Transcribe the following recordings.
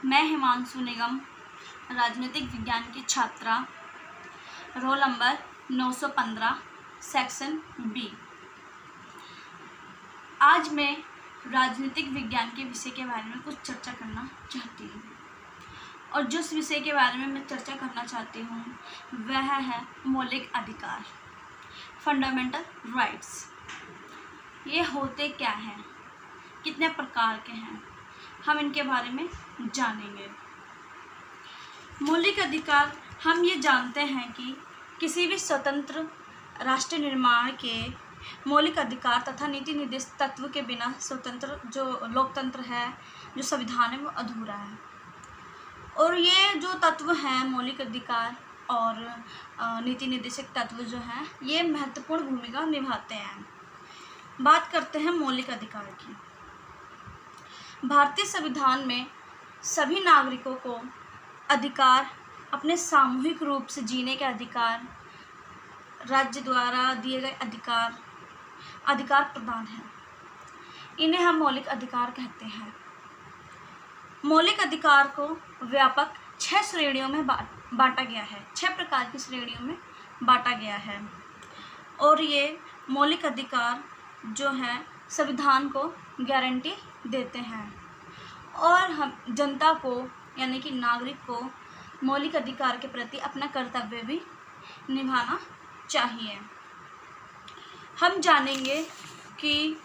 मैं हिमांशु निगम, राजनीतिक विज्ञान की छात्रा, रोल नंबर 915, सेक्शन बी। आज मैं राजनीतिक विज्ञान के विषय के बारे में कुछ चर्चा करना चाहती हूँ और जिस विषय के बारे में मैं चर्चा करना चाहती हूँ वह है मौलिक अधिकार, फंडामेंटल राइट्स। ये होते क्या हैं, कितने प्रकार के हैं, हम इनके बारे में जानेंगे। मौलिक अधिकार, हम ये जानते हैं कि किसी भी स्वतंत्र राष्ट्र निर्माण के मौलिक अधिकार तथा नीति निर्देशित तत्व के बिना स्वतंत्र जो लोकतंत्र है, जो संविधान है, वो अधूरा है। और ये जो तत्व हैं मौलिक अधिकार और नीति निर्देशक तत्व जो हैं, ये महत्वपूर्ण भूमिका निभाते हैं। बात करते हैं मौलिक अधिकार की। भारतीय संविधान में सभी नागरिकों को अधिकार, अपने सामूहिक रूप से जीने के अधिकार, राज्य द्वारा दिए गए अधिकार प्रदान है। इन्हें हम मौलिक अधिकार कहते हैं। मौलिक अधिकार को व्यापक 6 श्रेणियों में बांटा गया है, 6 प्रकार की श्रेणियों में बांटा गया है। और ये मौलिक अधिकार जो है संविधान को गारंटी देते हैं और हम जनता को यानी कि नागरिक को मौलिक अधिकार के प्रति अपना कर्तव्य भी निभाना चाहिए। हम जानेंगे कि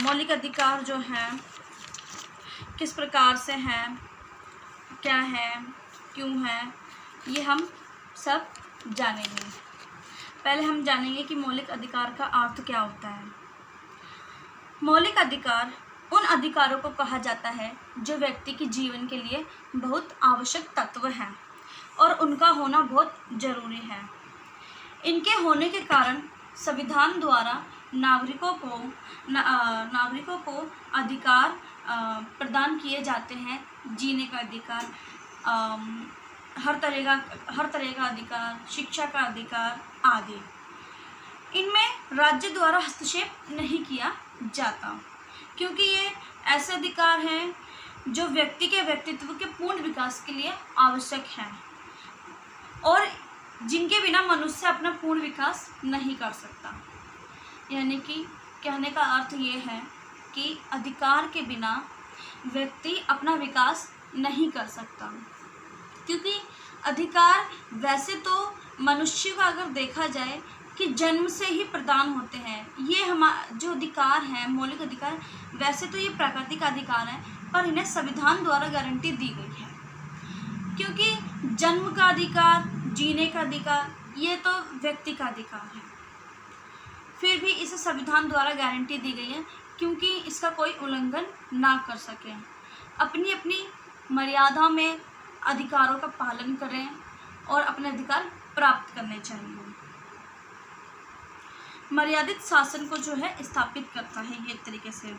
मौलिक अधिकार जो हैं किस प्रकार से हैं, क्या है, क्यों है, ये हम सब जानेंगे। पहले हम जानेंगे कि मौलिक अधिकार का अर्थ क्या होता है। मौलिक अधिकार उन अधिकारों को कहा जाता है जो व्यक्ति के जीवन के लिए बहुत आवश्यक तत्व हैं और उनका होना बहुत ज़रूरी है। इनके होने के कारण संविधान द्वारा नागरिकों को अधिकार प्रदान किए जाते हैं। जीने का अधिकार, हर तरह का अधिकार, शिक्षा का अधिकार आदि। इनमें राज्य द्वारा हस्तक्षेप नहीं किया जाता क्योंकि ये ऐसे अधिकार हैं जो व्यक्ति के व्यक्तित्व के पूर्ण विकास के लिए आवश्यक हैं और जिनके बिना मनुष्य अपना पूर्ण विकास नहीं कर सकता। यानी कि कहने का अर्थ ये है कि अधिकार के बिना व्यक्ति अपना विकास नहीं कर सकता, क्योंकि अधिकार वैसे तो मनुष्य का अगर देखा जाए कि जन्म से ही प्रदान होते हैं। ये जो अधिकार हैं मौलिक अधिकार, वैसे तो ये प्राकृतिक अधिकार हैं पर इन्हें संविधान द्वारा गारंटी दी गई है, क्योंकि जन्म का अधिकार, जीने का अधिकार, ये तो व्यक्ति का अधिकार है। फिर भी इसे संविधान द्वारा गारंटी दी गई है क्योंकि इसका कोई उल्लंघन ना कर सके। अपनी अपनी मर्यादा में अधिकारों का पालन करें और अपने अधिकार प्राप्त करने चाहिए। मर्यादित शासन को जो है स्थापित करता है ये एक तरीके से,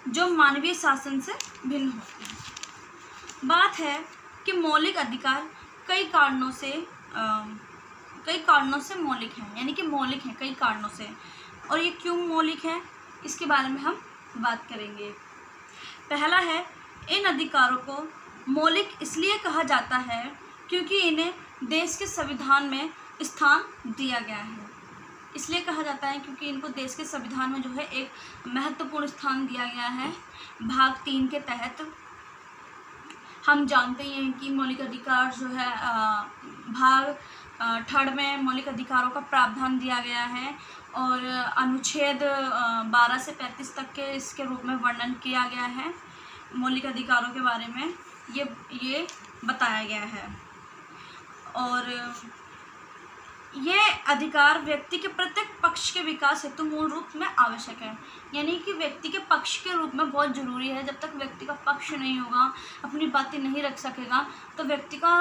जो मानवीय शासन से भिन्न होते हैं। बात है कि मौलिक अधिकार कई कारणों से मौलिक हैं, यानी कि मौलिक हैं कई कारणों से। और ये क्यों मौलिक है इसके बारे में हम बात करेंगे। पहला है, इन अधिकारों को मौलिक इसलिए कहा जाता है क्योंकि इन्हें देश के संविधान में स्थान दिया गया है। इसलिए कहा जाता है क्योंकि इनको देश के संविधान में जो है एक महत्वपूर्ण स्थान दिया गया है। भाग 3 के तहत हम जानते हैं कि मौलिक अधिकार जो है भाग 3 में मौलिक अधिकारों का प्रावधान दिया गया है और अनुच्छेद 12 से 35 तक के इसके रूप में वर्णन किया गया है। मौलिक अधिकारों के बारे में ये बताया गया है और ये अधिकार व्यक्ति के प्रत्येक पक्ष के विकास हेतु मूल रूप में आवश्यक है। यानी कि व्यक्ति के पक्ष के रूप में बहुत ज़रूरी है। जब तक व्यक्ति का पक्ष नहीं होगा, अपनी बातें नहीं रख सकेगा, तो व्यक्ति का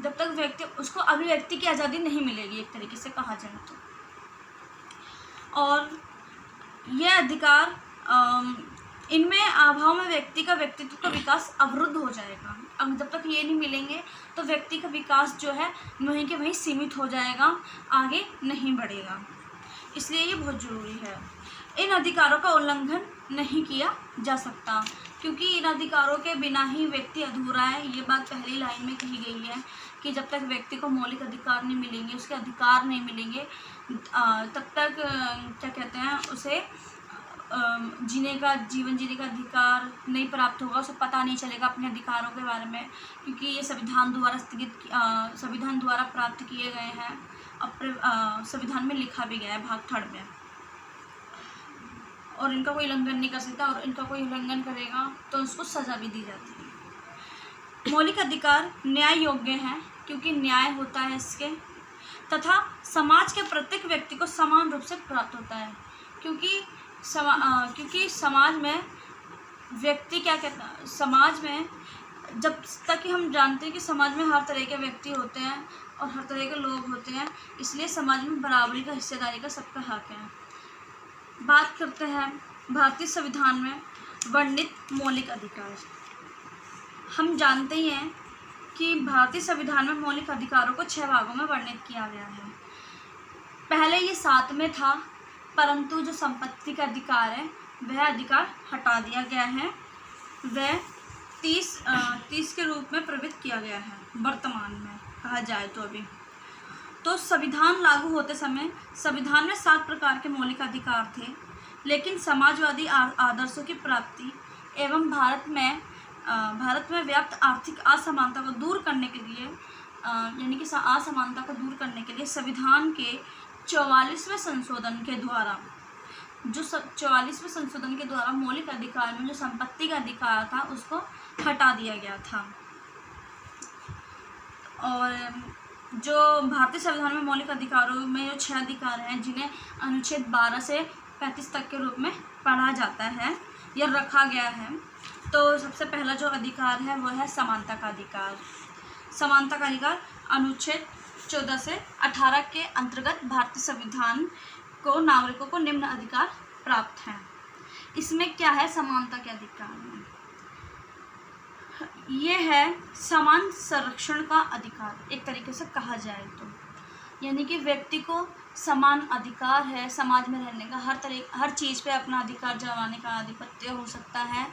जब तक व्यक्ति उसको अभिव्यक्ति की आज़ादी नहीं मिलेगी एक तरीके से कहा जाए तो। और यह अधिकार इनमें अभाव में व्यक्ति का व्यक्तित्व का विकास अवरुद्ध हो जाएगा। अब जब तक ये नहीं मिलेंगे तो व्यक्ति का विकास जो है वहीं के वहीं सीमित हो जाएगा, आगे नहीं बढ़ेगा। इसलिए ये बहुत ज़रूरी है। इन अधिकारों का उल्लंघन नहीं किया जा सकता। क्योंकि इन अधिकारों के बिना ही व्यक्ति अधूरा है। ये बात पहली लाइन में कही गई है कि जब तक व्यक्ति को मौलिक अधिकार नहीं मिलेंगे, उसके अधिकार नहीं मिलेंगे, तब तक क्या कहते हैं, उसे जीवन जीने का अधिकार नहीं प्राप्त होगा, उसे पता नहीं चलेगा अपने अधिकारों के बारे में, क्योंकि ये संविधान द्वारा प्राप्त किए गए हैं। संविधान में लिखा भी गया है भाग 3 में, और इनका कोई उल्लंघन नहीं कर सकता, और इनका कोई उल्लंघन करेगा तो उसको सज़ा भी दी जाती है। मौलिक अधिकार न्याय योग्य हैं क्योंकि न्याय होता है इसके, तथा समाज के प्रत्येक व्यक्ति को समान रूप से प्राप्त होता है, क्योंकि समाज में व्यक्ति क्या कहता है, समाज में जब तक कि हम जानते हैं कि समाज में हर तरह के व्यक्ति होते हैं और हर तरह के लोग होते हैं, इसलिए समाज में बराबरी का, हिस्सेदारी का सबका हक है। बात करते हैं भारतीय संविधान में वर्णित मौलिक अधिकार। हम जानते ही हैं कि भारतीय संविधान में मौलिक अधिकारों को 6 भागों में वर्णित किया गया है। पहले ये 7 में था, परंतु जो संपत्ति का अधिकार है वह अधिकार हटा दिया गया है, वह 30 के रूप में प्रवृत्त किया गया है वर्तमान में कहा जाए तो। अभी तो संविधान लागू होते समय संविधान में 7 प्रकार के मौलिक अधिकार थे, लेकिन समाजवादी आदर्शों की प्राप्ति एवं भारत में व्याप्त आर्थिक असमानता को दूर करने के लिए, यानी कि असमानता को दूर करने के लिए संविधान के 44वें संशोधन के द्वारा, जो 44वें संशोधन के द्वारा मौलिक अधिकार में जो संपत्ति का अधिकार था उसको हटा दिया गया था। और जो भारतीय संविधान में मौलिक अधिकारों में जो 6 अधिकार हैं, जिन्हें अनुच्छेद 12 से 35 तक के रूप में पढ़ा जाता है या रखा गया है, तो सबसे पहला जो अधिकार है वो है समानता का अधिकार। समानता का अधिकार अनुच्छेद 14 से 18 के अंतर्गत भारतीय संविधान को नागरिकों को निम्न अधिकार प्राप्त हैं। इसमें क्या है समानता के अधिकार में? ये है समान संरक्षण का अधिकार, एक तरीके से कहा जाए तो, यानी कि व्यक्ति को समान अधिकार है समाज में रहने का, हर चीज़ पे अपना अधिकार जमाने का आधिपत्य हो सकता है,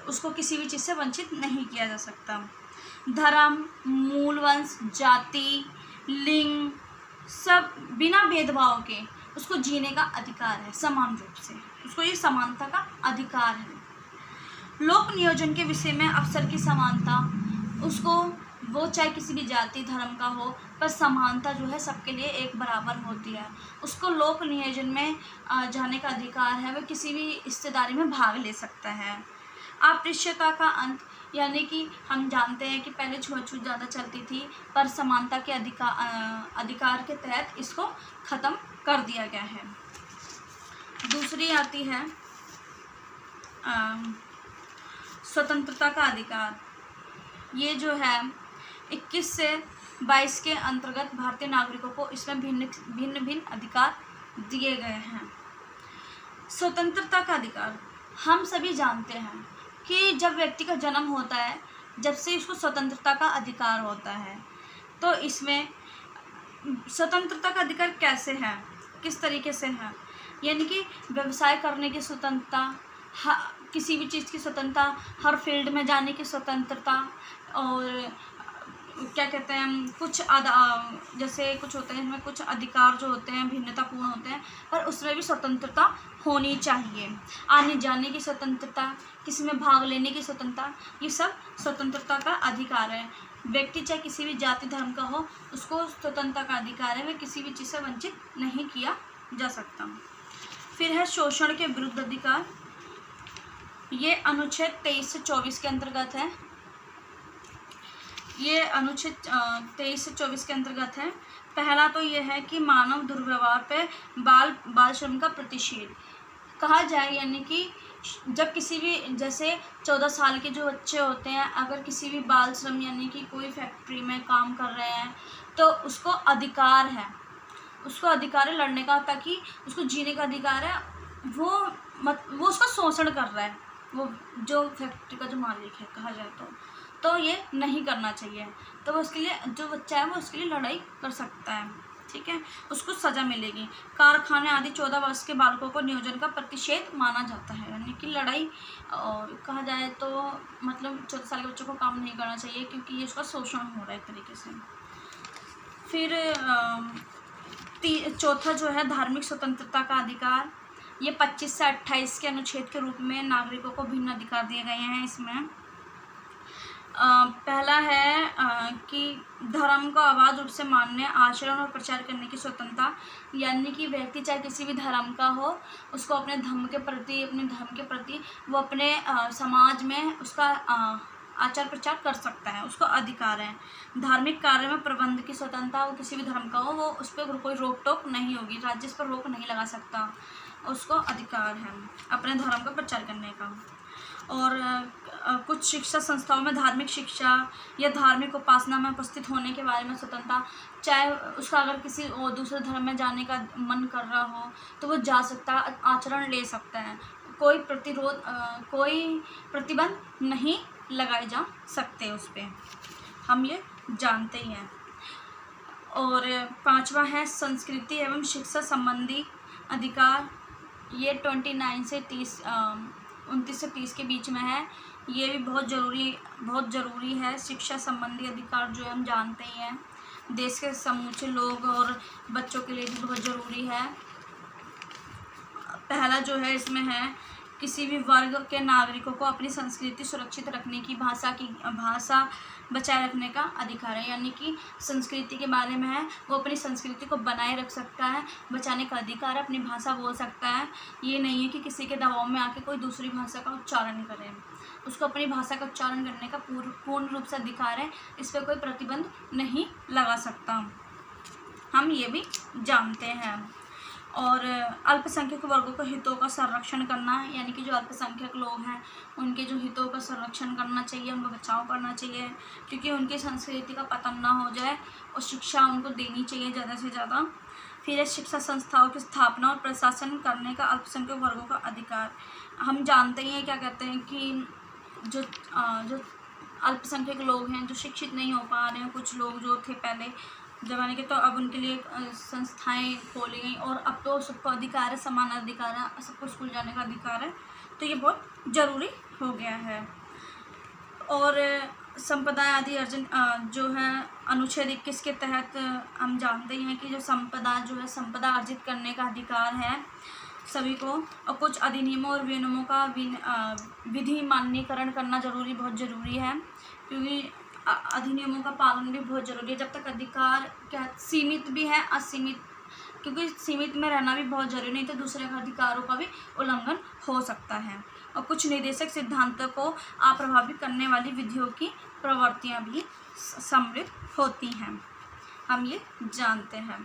उसको किसी भी चीज़ से वंचित नहीं किया जा सकता। धर्म, मूल वंश, जाति, लिंग, सब बिना भेदभाव के उसको जीने का अधिकार है समान रूप से, उसको ये समानता का अधिकार है। लोक नियोजन के विषय में अवसर की समानता, उसको वो चाहे किसी भी जाति धर्म का हो, पर समानता जो है सबके लिए एक बराबर होती है। उसको लोक नियोजन में जाने का अधिकार है, वह किसी भी हिस्सेदारी में भाग ले सकता है। अस्पृश्यता का अंत, यानी कि हम जानते हैं कि पहले छूत ज़्यादा चलती थी, पर समानता के अधिकार के तहत इसको ख़त्म कर दिया गया है। दूसरी आती है स्वतंत्रता का अधिकार। ये जो है 21 से 22 के अंतर्गत भारतीय नागरिकों को इसमें भिन्न अधिकार दिए गए हैं। स्वतंत्रता का अधिकार, हम सभी जानते हैं कि जब व्यक्ति का जन्म होता है, जब से उसको स्वतंत्रता का अधिकार होता है, तो इसमें स्वतंत्रता का अधिकार कैसे है, किस तरीके से है, यानी कि व्यवसाय करने की स्वतंत्रता, किसी भी चीज़ की स्वतंत्रता, हर फील्ड में जाने की स्वतंत्रता, और क्या कहते हैं कुछ जैसे कुछ होते हैं इनमें कुछ अधिकार जो होते हैं भिन्नतापूर्ण होते हैं, पर उसमें भी स्वतंत्रता होनी चाहिए। आने जाने की स्वतंत्रता, किसी में भाग लेने की स्वतंत्रता, ये सब स्वतंत्रता का अधिकार है। व्यक्ति चाहे किसी भी जाति धर्म का हो, उसको स्वतंत्रता का अधिकार है, वह किसी भी चीज़ से वंचित नहीं किया जा सकता। फिर है शोषण के विरुद्ध अधिकार। ये अनुच्छेद 23 से 24 के अंतर्गत है। ये अनुच्छेद 23 से 24 के अंतर्गत है। पहला तो ये है कि मानव दुर्व्यवहार पे बाल श्रम का प्रतिषेध कहा जाए, यानी कि जब किसी भी जैसे 14 साल के जो बच्चे होते हैं, अगर किसी भी बाल श्रम यानी कि कोई फैक्ट्री में काम कर रहे हैं, तो उसको अधिकार है, लड़ने का, ताकि उसको जीने का अधिकार है। वो उसका शोषण कर रहा है, वो जो फैक्ट्री का जो मालिक है कहा जाए तो ये नहीं करना चाहिए। तो वो उसके लिए, जो बच्चा है वो उसके लिए लड़ाई कर सकता है। ठीक है, उसको सज़ा मिलेगी। कारखाने आदि 14 वर्ष के बालकों को नियोजन का प्रतिषेध माना जाता है, यानी कि लड़ाई और कहा जाए तो मतलब 14 साल के बच्चों को काम नहीं करना चाहिए, क्योंकि ये उसका शोषण हो रहा है एक तरीके से। फिर चौथा जो है धार्मिक स्वतंत्रता का अधिकार, ये 25 से 28 के अनुच्छेद के रूप में नागरिकों को भिन्न अधिकार दिए गए हैं। इसमें पहला है कि धर्म को अबाध रूप से मानने, आचरण और प्रचार करने की स्वतंत्रता, यानी कि व्यक्ति चाहे किसी भी धर्म का हो, उसको अपने धर्म के प्रति वो अपने समाज में उसका आचार प्रचार कर सकता है, उसको अधिकार है। धार्मिक कार्य में प्रबंध की स्वतंत्रता, वो किसी भी धर्म का हो, वो उस पर कोई रोक टोक नहीं होगी, राज्य इस पर रोक नहीं लगा सकता, उसको अधिकार है अपने धर्म का प्रचार करने का। और कुछ शिक्षा संस्थाओं में धार्मिक शिक्षा या धार्मिक उपासना में उपस्थित होने के बारे में स्वतंत्रता, चाहे उसका अगर किसी और दूसरे धर्म में जाने का मन कर रहा हो तो वो जा सकता है, आचरण ले सकता है, कोई प्रतिबंध नहीं लगाए जा सकते उस पर, हम ये जानते ही हैं। और पांचवा है संस्कृति एवं शिक्षा संबंधी अधिकार, ये 29 से 30 के बीच में है। ये भी बहुत ज़रूरी है। शिक्षा संबंधी अधिकार जो हम जानते ही हैं, देश के समूचे लोग और बच्चों के लिए भी बहुत ज़रूरी है। पहला जो है इसमें है किसी भी वर्ग के नागरिकों को अपनी संस्कृति सुरक्षित रखने की, भाषा बचाए रखने का अधिकार है, यानी कि संस्कृति के बारे में है, वो अपनी संस्कृति को बनाए रख सकता है, बचाने का अधिकार है, अपनी भाषा बोल सकता है। ये नहीं है कि किसी के दबाव में आके कोई दूसरी भाषा का उच्चारण करे, उसको अपनी भाषा का उच्चारण करने का पूर्ण रूप से अधिकार है, इस पर कोई प्रतिबंध नहीं लगा सकता, हम ये भी जानते हैं। और अल्पसंख्यक वर्गों के हितों का संरक्षण करना, यानी कि जो अल्पसंख्यक लोग हैं उनके जो हितों का संरक्षण करना चाहिए, उनको बचाव करना चाहिए, क्योंकि उनकी संस्कृति का पतन ना हो जाए, और शिक्षा उनको देनी चाहिए ज़्यादा से ज़्यादा। फिर शिक्षा संस्थाओं की स्थापना और प्रशासन करने का अल्पसंख्यक वर्गों का अधिकार, हम जानते ही हैं क्या कहते हैं कि जो अल्पसंख्यक लोग हैं, जो शिक्षित नहीं हो पा रहे हैं, कुछ लोग जो थे पहले ज़माने के, तो अब उनके लिए संस्थाएं खोली गई, और अब तो सबको अधिकार है, समान अधिकार है, सबको स्कूल जाने का अधिकार है, तो ये बहुत ज़रूरी हो गया है। और संपदा आदि अर्जन जो है अनुच्छेद 21 के तहत हम जानते हैं कि जो संपदा अर्जित करने का अधिकार है सभी को, और कुछ अधिनियमों और विनियमों का विधि मान्यकरण करना बहुत ज़रूरी है, क्योंकि अधिनियमों का पालन भी बहुत ज़रूरी है। जब तक अधिकार क्या सीमित भी है, असीमित, क्योंकि सीमित में रहना भी बहुत ज़रूरी, नहीं तो दूसरे अधिकारों का भी उल्लंघन हो सकता है। और कुछ निर्देशक सिद्धांतों को अप्रभावित करने वाली विधियों की प्रवृत्तियाँ भी सम्मिलित होती हैं, हम ये जानते हैं।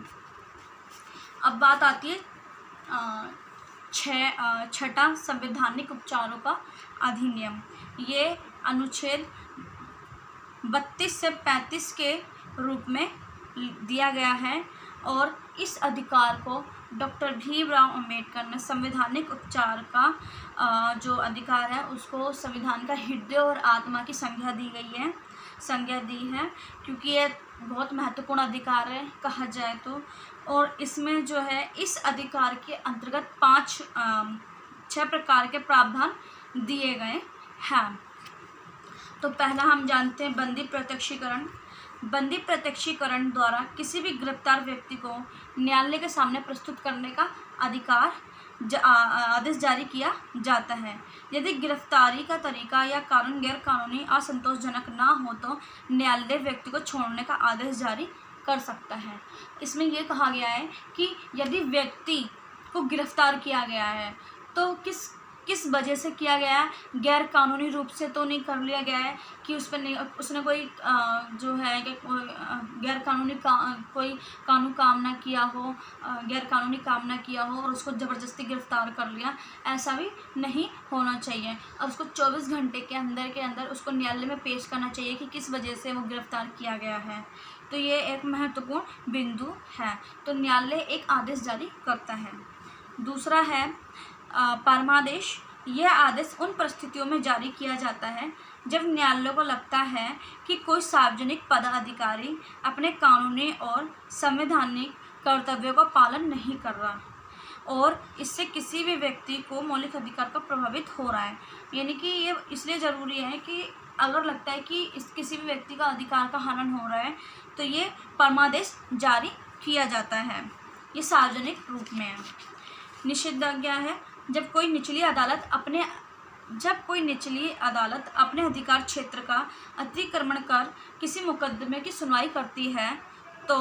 अब बात आती है छठा संवैधानिक उपचारों का अधिनियम, ये अनुच्छेद 32 से 35 के रूप में दिया गया है, और इस अधिकार को डॉक्टर भीमराव अंबेडकर ने संवैधानिक उपचार का जो अधिकार है उसको संविधान का हृदय और आत्मा की संज्ञा दी है, क्योंकि ये बहुत महत्वपूर्ण अधिकार है कहा जाए तो। और इसमें जो है इस अधिकार के अंतर्गत 6 प्रकार के प्रावधान दिए गए हैं। तो पहला हम जानते हैं बंदी प्रत्यक्षीकरण। बंदी प्रत्यक्षीकरण द्वारा किसी भी गिरफ्तार व्यक्ति को न्यायालय के सामने प्रस्तुत करने का आदेश जारी किया जाता है। यदि गिरफ्तारी का तरीका या कारण गैर कानूनी असंतोषजनक ना हो तो न्यायालय व्यक्ति को छोड़ने का आदेश जारी कर सकता है। इसमें यह कहा गया है कि यदि व्यक्ति को गिरफ्तार किया गया है तो किस वजह से किया गया है, गैर कानूनी रूप से तो नहीं कर लिया गया है कि उसने कोई जो है कि गैर कानूनी कोई कानून काम ना किया हो, गैर कानूनी काम ना किया हो और उसको ज़बरदस्ती गिरफ्तार कर लिया, ऐसा भी नहीं होना चाहिए। और उसको 24 घंटे के अंदर उसको न्यायालय में पेश करना चाहिए कि किस वजह से वो गिरफ्तार किया गया है। तो ये एक महत्वपूर्ण बिंदु है। तो न्यायालय एक आदेश जारी करता है। दूसरा है परमादेश। यह आदेश उन परिस्थितियों में जारी किया जाता है जब न्यायालय को लगता है कि कोई सार्वजनिक पदाधिकारी अपने कानूनी और संवैधानिक कर्तव्यों का पालन नहीं कर रहा और इससे किसी भी व्यक्ति को मौलिक अधिकार का प्रभावित हो रहा है। यानी कि ये इसलिए ज़रूरी है कि अगर लगता है कि किसी भी व्यक्ति का अधिकार का हनन हो रहा है तो ये परमादेश जारी किया जाता है। ये सार्वजनिक रूप में है। निषेधाज्ञा है जब कोई निचली अदालत अपने अधिकार क्षेत्र का अतिक्रमण कर किसी मुकदमे की सुनवाई करती है तो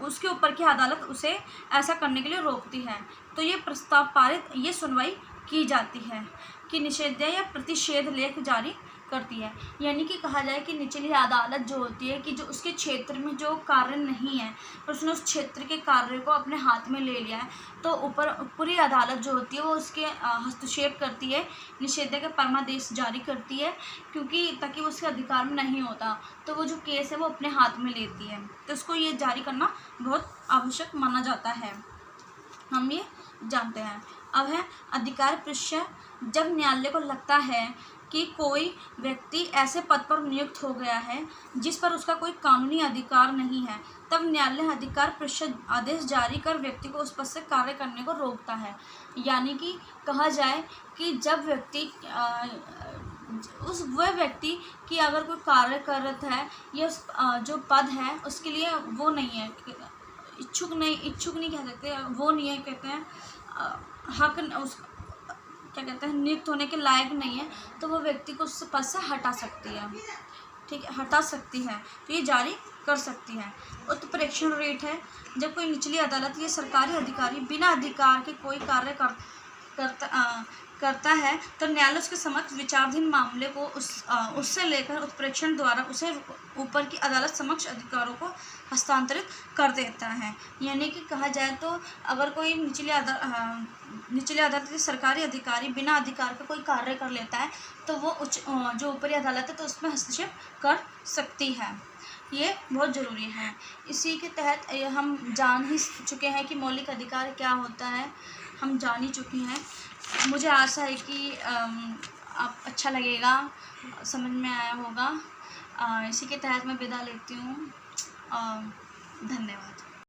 उसके ऊपर की अदालत उसे ऐसा करने के लिए रोकती है तो ये प्रस्ताव पारित ये सुनवाई की जाती है कि निषेधाज्ञा या प्रतिषेध लेख जारी करती है। यानी कि कहा जाए कि निचली अदालत जो होती है कि जो उसके क्षेत्र में जो कार्य नहीं है पर उसने उस क्षेत्र के कार्य को अपने हाथ में ले लिया है तो ऊपरी अदालत जो होती है वो उसके हस्तक्षेप करती है, निषेधाज्ञा का परमादेश जारी करती है क्योंकि ताकि वो उसके अधिकार में नहीं होता तो वो जो केस है वो अपने हाथ में लेती है तो उसको ये जारी करना बहुत आवश्यक माना जाता है, हम ये जानते हैं। अब है अधिकार पृष्ठ। जब न्यायालय को लगता है कि कोई व्यक्ति ऐसे पद पर नियुक्त हो गया है जिस पर उसका कोई कानूनी अधिकार नहीं है तब न्यायालय अधिकार पृष्ठ आदेश जारी कर व्यक्ति को उस पद से कार्य करने को रोकता है। यानी कि कहा जाए कि जब व्यक्ति वह व्यक्ति की अगर कोई कार्य कर रहा है या उस जो पद है उसके लिए वो नहीं है, इच्छुक नहीं कह सकते, वो नहीं है, कहते हैं हक उस क्या कहते हैं नियुक्त होने के लायक नहीं है तो वो व्यक्ति को उस पद से हटा सकती है, ठीक है, हटा सकती है तो ये जारी कर सकती है। उत्प्रेक्षण रेट है जब कोई निचली अदालत या सरकारी अधिकारी बिना अधिकार के कोई कार्य करता है तो न्यायालय उसके समक्ष विचाराधीन मामले को उससे लेकर उत्प्रेक्षण द्वारा उसे ऊपर की अदालत समक्ष अधिकारों को हस्तांतरित कर देता है। यानी कि कहा जाए तो अगर कोई निचली अदालत के सरकारी अधिकारी बिना अधिकार के कोई कार्य कर लेता है तो वो जो ऊपरी अदालत है तो उसमें हस्तक्षेप कर सकती है। ये बहुत ज़रूरी है। इसी के तहत हम जान ही चुके हैं कि मौलिक अधिकार क्या होता है, हम जान ही चुके हैं। मुझे आशा है कि आप अच्छा लगेगा, समझ में आया होगा। इसी के तहत मैं विदा लेती हूँ। धन्यवाद।